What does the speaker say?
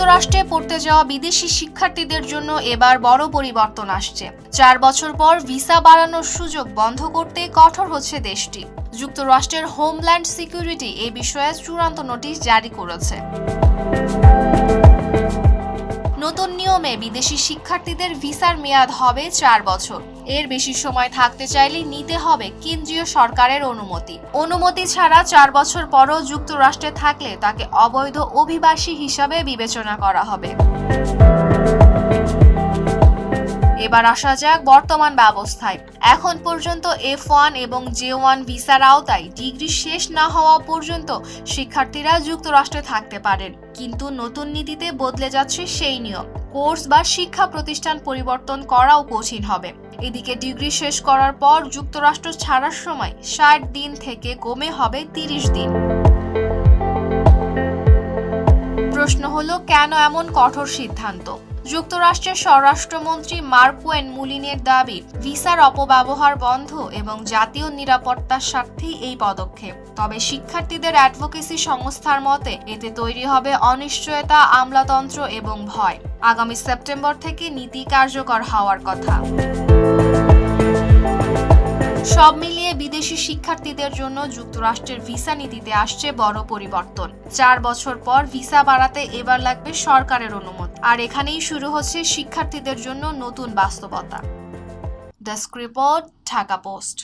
যুক্তরাষ্ট্রে পড়তে যাওয়া বিদেশি শিক্ষার্থীদের জন্য এবার বড় পরিবর্তন আসছে। 4 বছর পর ভিসা বাড়ানোর সুযোগ বন্ধ করতে কঠোর হচ্ছে দেশটি। যুক্তরাষ্ট্রের হোমল্যান্ড সিকিউরিটি এই বিষয়ে চূড়ান্ত নোটিশ জারি করেছে। নতুন নিয়মে বিদেশি শিক্ষার্থীদের ভিসার মেয়াদ হবে 4 বছর। এর বেশি সময় থাকতে চাইলে নিতে হবে কেন্দ্রীয় সরকারের অনুমতি ছাড়া 4 বছর পরও যুক্তরাষ্ট্রে থাকলে তাকে অবৈধ অভিবাসী হিসাবে বিবেচনা করা হবে। এবার আসা যাক বর্তমান ব্যবস্থায়। এখন পর্যন্ত F1 এবং J1 ভিসার আওতায় ডিগ্রি শেষ না হওয়া পর্যন্ত শিক্ষার্থীরা যুক্তরাষ্ট্রে থাকতে পারেন, কিন্তু নতুন নীতিতে বদলে যাচ্ছে সেই নিয়ম। কোর্স বা শিক্ষা প্রতিষ্ঠান পরিবর্তন করাও কঠিন হবে। এদিকে ডিগ্রি শেষ করার পর যুক্তরাষ্ট্র ছাড়ার সময় 60 দিন থেকে কমে হবে 30 দিন। প্রশ্ন হলো, কেন এমন কঠোর সিদ্ধান্ত? যুক্তরাষ্ট্রের স্বরাষ্ট্রমন্ত্রী মার্কোয়েন মুলিনের দাবি, ভিসার অপব্যবহার বন্ধ এবং জাতীয় নিরাপত্তার স্বার্থেই এই পদক্ষেপ। তবে শিক্ষার্থীদের অ্যাডভোকেসি সংস্থার মতে এতে তৈরি হবে অনিশ্চয়তা, আমলাতন্ত্র এবং ভয়। আগামী সেপ্টেম্বর থেকে নীতি কার্যকর হওয়ার কথা। সব মিলিয়ে বিদেশি শিক্ষার্থীদের জন্য যুক্তরাষ্ট্রের ভিসা নীতিতে আসছে বড় পরিবর্তন। 4 বছর পর ভিসা বাড়াতে এবার লাগবে সরকারের অনুমতি, আর এখানেই শুরু হচ্ছে শিক্ষার্থীদের জন্য নতুন বাস্তবতা। Desk report, Dhaka post.